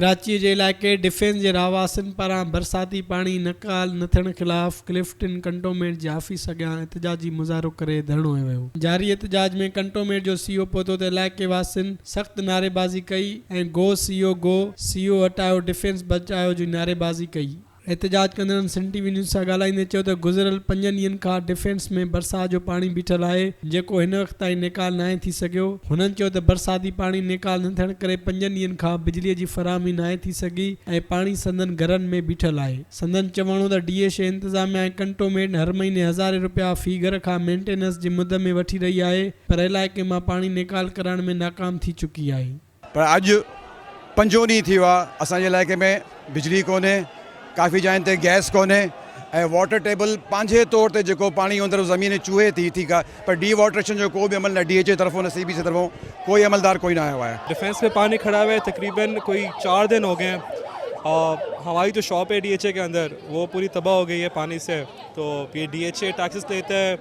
कराची जे इलाइक़े डिफेंस जे रहवासियुनि पारां बरसाती पाणी निकाल न थियण ख़िलाफ़ क्लिफ्टन कंटोनमेंट जे आफ़ीस अॻियां एहतजाजी मुज़ाहिरो करे धरणो हंयो वियो। जारी एहतजाज में कंटोनमेंट जो सीओ पहुतो त इलाइक़े वासियुनि सख़्त नारेबाज़ी कई ऐं गो सीओ हटायो डिफेंस बचायो जी नारेबाज़ी कई। एहतजाज कंदड़नि सिंध टीवी न्यूज़ सां ॻाल्हाईंदे चयो त गुज़िरियल 5 ॾींहंनि खां डिफेंस में बरसाति जो पाणी बीठल आहे जेको हिन वक़्त ताईं निकाल नाहे थी सघियो। हुननि चयो त बरसाती पाणी निकाल न थियण करे 5 ॾींहंनि खां बिजलीअ जी फराहमी नाहे थी सघी ऐं पाणी संदन घरनि में बीठल आहे। संदन चवणो त DHA इंतज़ामिया ऐं कंटोनमेंट हर महीने 1000 रुपया फी घर खां मेंटेनेंस जी मुद में वठी रही आहे पर इलाइक़े मां पाणी निकाल कराइण में नाकाम थी चुकी आहे। पर अॼु 5 ॾींहं थी वियो आहे असांजे इलाइक़े में बिजली कोन्हे, काफ़ी जॻहियुनि ते गैस कोन्हे ऐं वाटर टेबल पंहिंजे तौर ते जेको पाणी अंदरि ज़मीन चूहे थी ठीक आहे पर डी वाटरेशन जो कोई भी अमल न DHA तरफों न CBC तरफों कोई अमलदार कोई ना आया है। डिफेंस में पानी खड़ा हुआ है तकरीबन कोई 4 दिन हो गए हैं और हमारी जो शॉप है DHA के अंदर वो पूरी तबाह हो गई है पानी से। तो ये DHA टैक्सेस लेते हैं,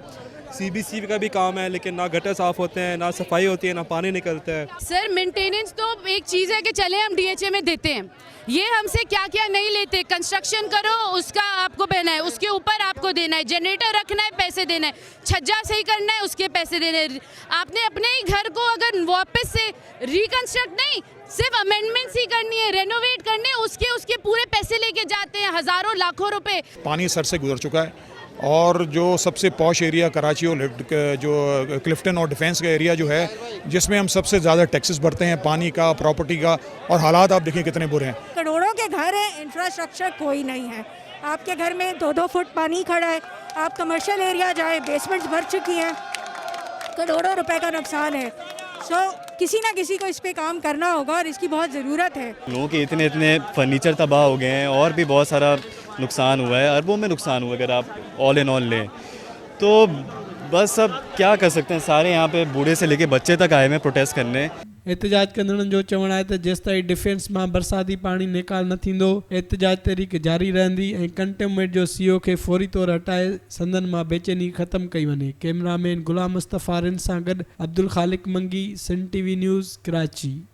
CBC का भी काम है लेकिन ना गटर साफ़ होते हैं, ना सफाई होती है, ना पानी निकलता है। सर मेंटेनेंस तो एक चीज़ है कि चले हम DHA में देते हैं, ये हमसे क्या क्या नहीं लेते। कंस्ट्रक्शन करो उसका आपको देना है, उसके ऊपर आपको देना है, जनरेटर रखना है पैसे देना है, छज्जा सही करना है उसके पैसे देने हैं। आपने अपने ही घर को अगर वापस से रिकंस्ट्रक्ट नहीं सिर्फ अमेंडमेंट्स ही करनी है, रेनोवेट करने हैं, उसके पूरे पैसे लेके जाते हैं हज़ारों लाखों रुपए। पानी सर से गुजर चुका है और जो सबसे पॉश एरिया कराची और जो क्लिफ्टन और डिफेंस का एरिया जो है जिसमें हम सबसे ज़्यादा टैक्सेस भरते हैं पानी का, प्रॉपर्टी का, और हालात आप देखिए कितने बुरे हैं। करोड़ों के घर हैं, इंफ्रास्ट्रक्चर कोई नहीं है। आपके घर में 2-2 फुट पानी खड़ा है, आप कमर्शियल एरिया जाए बेसमेंट्स भर चुकी हैं, करोड़ों रुपए का नुकसान है। किसी ना किसी को इस पे काम करना होगा और इसकी बहुत ज़रूरत है। लोगों के इतने फर्नीचर तबाह हो गए हैं और भी बहुत सारा नुकसान हुआ है, अरबों में नुकसान हुआ है अगर आप ऑल इन ऑल लें तो। बस अब क्या कर सकते हैं, सारे यहाँ पे बूढ़े से लेके बच्चे तक आए हैं प्रोटेस्ट करने। एहतजाज कंदड़नि जो चवणु आहे त जेसिताईं डिफेंस मां बरसाती पाणी निकाल न थींदो एहतजाज तहरीक जारी रहंदी ऐं कंटेनमेंट जो CEO खे फौरी तौरु हटाए संदन मां बेचैनी ख़तमु कई वञे। कैमरामैन गुलाम मुस्तफ़ा रिन सां गॾु अब्दुल ख़ालिक मंगी, सिंध TV न्यूज़, कराची।